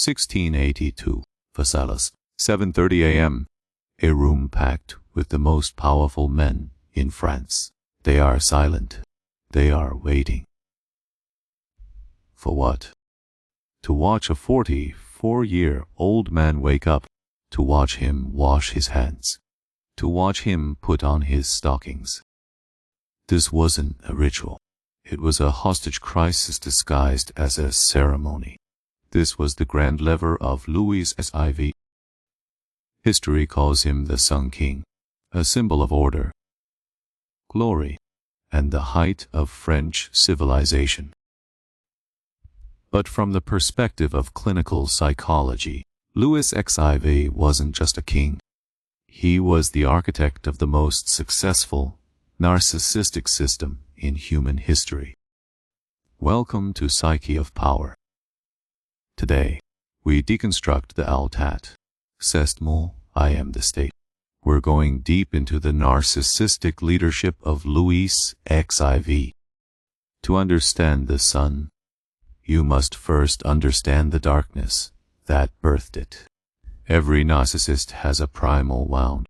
1682, Versailles, 7:30 a.m. A room packed with the most powerful men in France. They are silent. They are waiting. For what? To watch a 44-year-old man wake up, to watch him wash his hands, to watch him put on his stockings. This wasn't a ritual. It was a hostage crisis disguised as a ceremony. This was the grand lever of Louis XIV. History calls him the Sun King, a symbol of order, glory, and the height of French civilization. But from the perspective of clinical psychology, Louis XIV wasn't just a king. He was the architect of the most successful narcissistic system in human history. Welcome to Psyche of Power. Today, we deconstruct the altat. C'est moi, I am the state. We're going deep into the narcissistic leadership of Louis XIV. To understand the sun, you must first understand the darkness that birthed it. Every narcissist has a primal wound.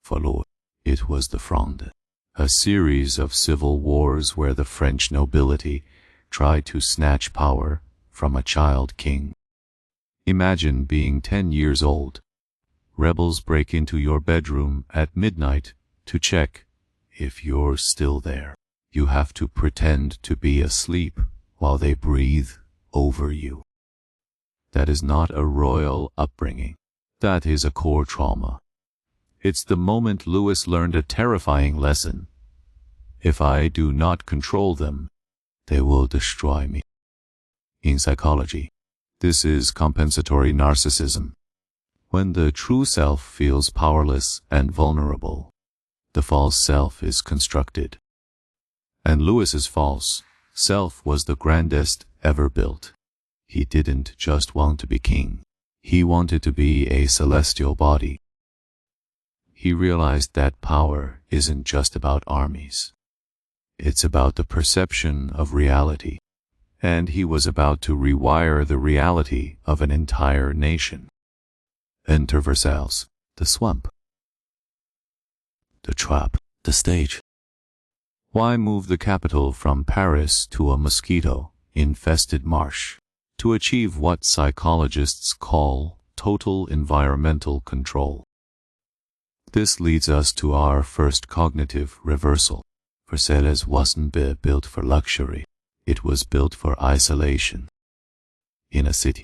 For Louis, it was the Fronde, a series of civil wars where the French nobility tried to snatch power from a child king. Imagine being 10 years old. Rebels break into your bedroom at midnight to check if you're still there. You have to pretend to be asleep while they breathe over you. That is not a royal upbringing. That is a core trauma. It's the moment Louis learned a terrifying lesson. If I do not control them, they will destroy me. In psychology, this is compensatory narcissism. When the true self feels powerless and vulnerable, the false self is constructed. And Louis's false self was the grandest ever built. He didn't just want to be king. He wanted to be a celestial body. He realized that power isn't just about armies. It's about the perception of reality. And he was about to rewire the reality of an entire nation. Enter Versailles, the swamp, the trap, the stage. Why move the capital from Paris to a mosquito-infested marsh? To achieve what psychologists call total environmental control. This leads us to our first cognitive reversal. Versailles wasn't built for luxury. It was built for isolation. In a city,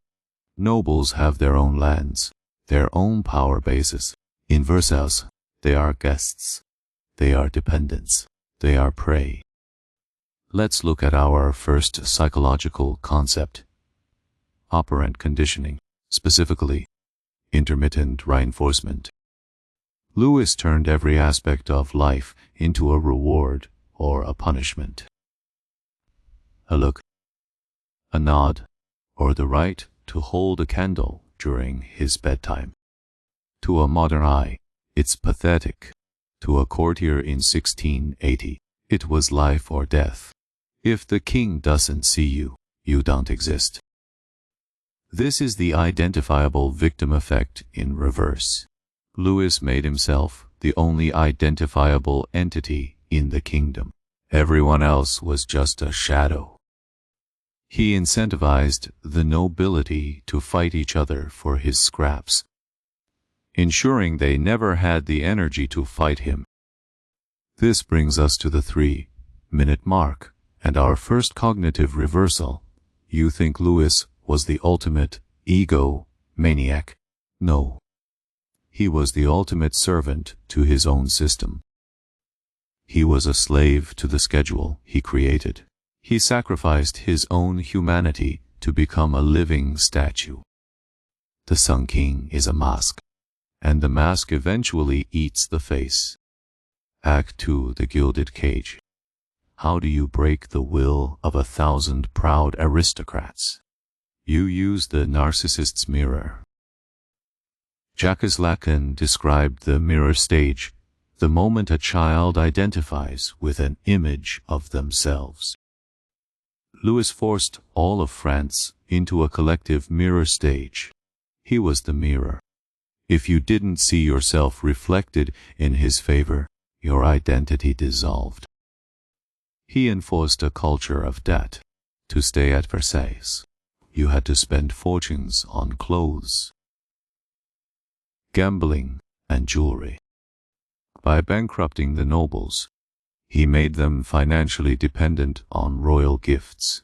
nobles have their own lands, their own power bases. In Versailles, they are guests. They are dependents. They are prey. Let's look at our first psychological concept. Operant conditioning, specifically, intermittent reinforcement. Louis turned every aspect of life into a reward or a punishment. A look, a nod, or the right to hold a candle during his bedtime. To a modern eye, it's pathetic. To a courtier in 1680, it was life or death. If the king doesn't see you, you don't exist. This is the identifiable victim effect in reverse. Louis made himself the only identifiable entity in the kingdom. Everyone else was just a shadow. He incentivized the nobility to fight each other for his scraps, ensuring they never had the energy to fight him. This brings us to the 3-minute mark and our first cognitive reversal. You think Louis was the ultimate ego maniac? No. He was the ultimate servant to his own system. He was a slave to the schedule he created. He sacrificed his own humanity to become a living statue. The Sun King is a mask, and the mask eventually eats the face. Act 2, the gilded cage. How do you break the will of 1,000 proud aristocrats? You use the narcissist's mirror. Jacques Lacan described the mirror stage, the moment a child identifies with an image of themselves. Louis forced all of France into a collective mirror stage. He was the mirror. If you didn't see yourself reflected in his favor, your identity dissolved. He enforced a culture of debt. To stay at Versailles, you had to spend fortunes on clothes, gambling, and jewelry. By bankrupting the nobles, he made them financially dependent on royal gifts.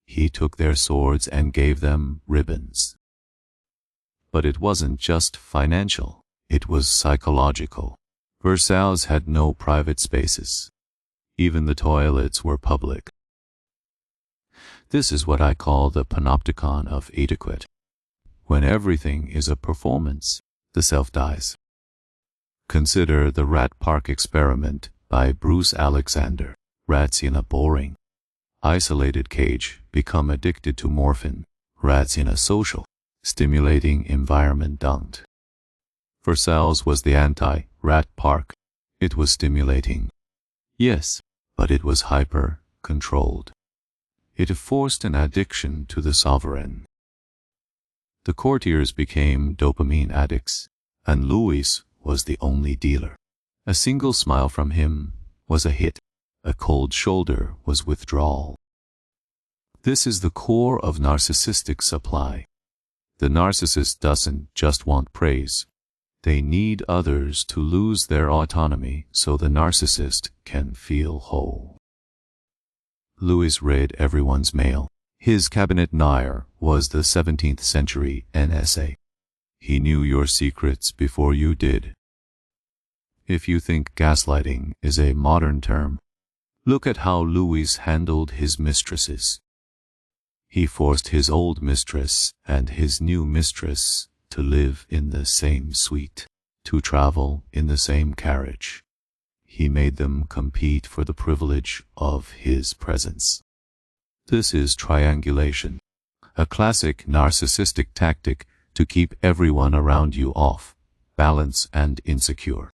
He took their swords and gave them ribbons. But it wasn't just financial, it was psychological. Versailles had no private spaces. Even the toilets were public. This is what I call the panopticon of etiquette. When everything is a performance, the self dies. Consider the rat park experiment by Bruce Alexander. Rats in a boring, isolated cage become addicted to morphine. Rats in a social, stimulating environment don't. Versailles was the anti-rat park. It was stimulating. Yes, but it was hyper-controlled. It forced an addiction to the sovereign. The courtiers became dopamine addicts, and Louis was the only dealer. A single smile from him was a hit. A cold shoulder was withdrawal. This is the core of narcissistic supply. The narcissist doesn't just want praise. They need others to lose their autonomy so the narcissist can feel whole. Louis read everyone's mail. His cabinet nair was the 17th century NSA. He knew your secrets before you did. If you think gaslighting is a modern term, look at how Louis handled his mistresses. He forced his old mistress and his new mistress to live in the same suite, to travel in the same carriage. He made them compete for the privilege of his presence. This is triangulation, a classic narcissistic tactic to keep everyone around you off balance and insecure.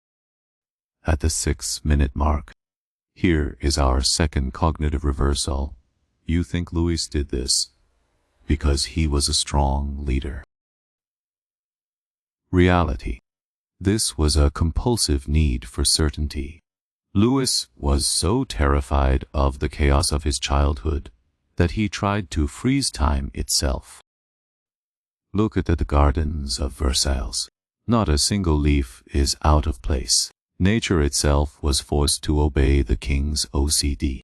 At the 6-minute mark, here is our second cognitive reversal. You think Louis did this because he was a strong leader. Reality. This was a compulsive need for certainty. Louis was so terrified of the chaos of his childhood that he tried to freeze time itself. Look at the gardens of Versailles. Not a single leaf is out of place. Nature itself was forced to obey the king's OCD.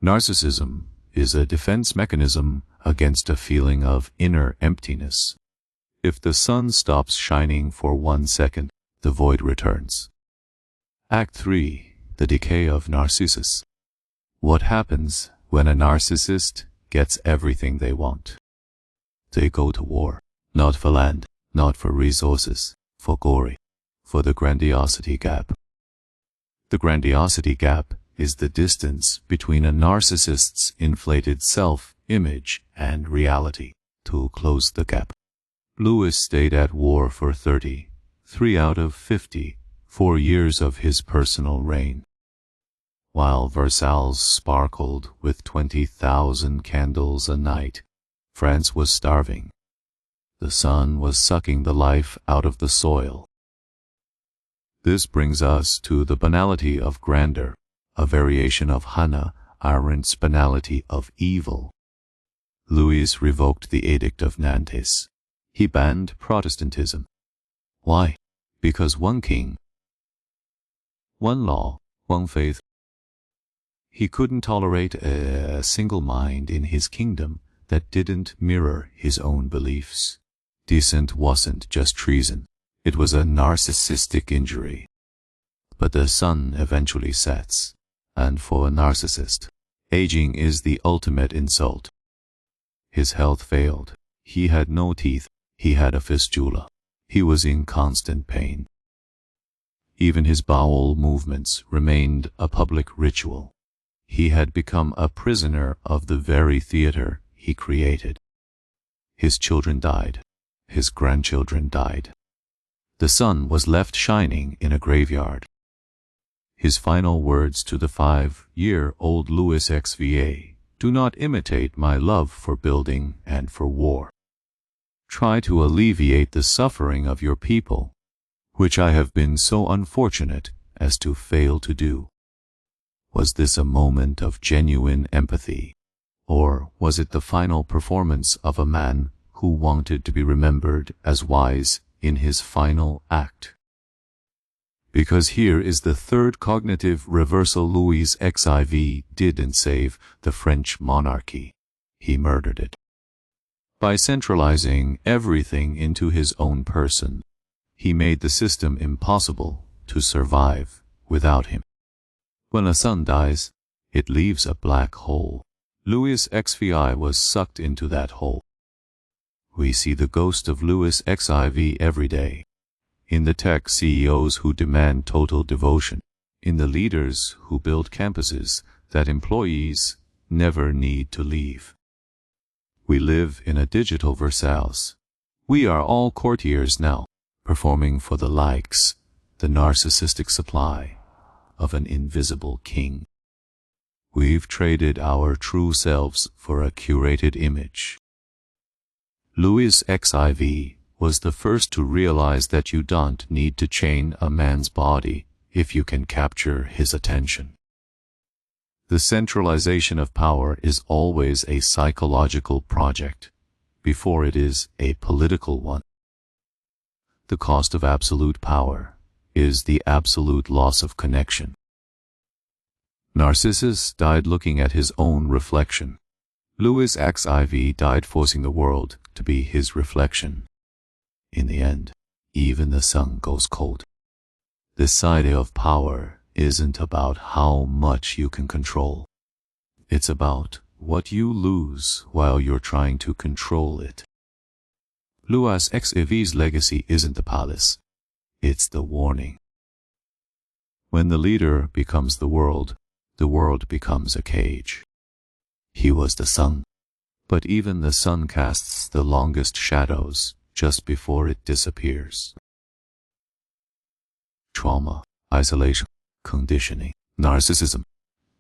Narcissism is a defense mechanism against a feeling of inner emptiness. If the sun stops shining for 1 second, the void returns. Act 3. The decay of Narcissus. What happens when a narcissist gets everything they want? They go to war, not for land, not for resources, for glory, for the grandiosity gap. The grandiosity gap is the distance between a narcissist's inflated self-image and reality. To close the gap, Louis stayed at war for 33 out of 54 years of his personal reign. While Versailles sparkled with 20,000 candles a night, France was starving. The sun was sucking the life out of the soil. This brings us to the banality of grandeur, a variation of Hannah Arendt's banality of evil. Louis revoked the Edict of Nantes. He banned Protestantism. Why? Because one king, one law, one faith. He couldn't tolerate a single mind in his kingdom that didn't mirror his own beliefs. Dissent wasn't just treason. It was a narcissistic injury. But the sun eventually sets, and for a narcissist, aging is the ultimate insult. His health failed. He had no teeth. He had a fistula. He was in constant pain. Even his bowel movements remained a public ritual. He had become a prisoner of the very theater he created. His children died. His grandchildren died. The sun was left shining in a graveyard. His final words to the 5-year-old Louis XIV Do not imitate my love for building and for war. Try to alleviate the suffering of your people, which I have been so unfortunate as to fail to do. Was this a moment of genuine empathy, or was it the final performance of a man who wanted to be remembered as wise in his final act? Because here is the third cognitive reversal. Louis XIV didn't save the French monarchy. He murdered it. By centralizing everything into his own person, he made the system impossible to survive without him. When a sun dies, it leaves a black hole. Louis XIV was sucked into that hole. We see the ghost of Louis XIV every day. In the tech CEOs who demand total devotion, in the leaders who build campuses that employees never need to leave. We live in a digital Versailles. We are all courtiers now, performing for the likes, the narcissistic supply of an invisible king. We've traded our true selves for a curated image. Louis XIV was the first to realize that you don't need to chain a man's body if you can capture his attention. The centralization of power is always a psychological project before it is a political one. The cost of absolute power is the absolute loss of connection. Narcissus died looking at his own reflection. Louis XIV died forcing the world to be his reflection. In the end, even the sun goes cold. The Psyche of Power isn't about how much you can control. It's about what you lose while you're trying to control it. Louis XIV's legacy isn't the palace. It's the warning. When the leader becomes the world becomes a cage. He was the sun, but even the sun casts the longest shadows just before it disappears. Trauma, isolation, conditioning, narcissism.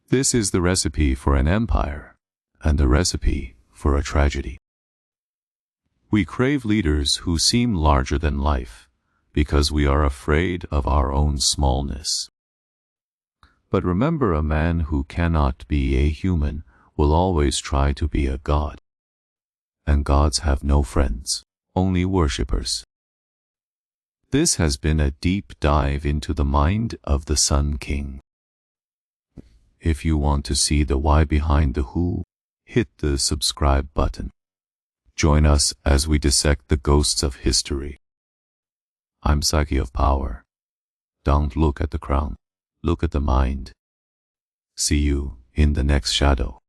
This is the recipe for an empire and the recipe for a tragedy. We crave leaders who seem larger than life because we are afraid of our own smallness. But remember, a man who cannot be a human will always try to be a god. And gods have no friends, only worshippers. This has been a deep dive into the mind of the Sun King. If you want to see the why behind the who, hit the subscribe button. Join us as we dissect the ghosts of history. I'm Psyche of Power. Don't look at the crown, look at the mind. See you in the next shadow.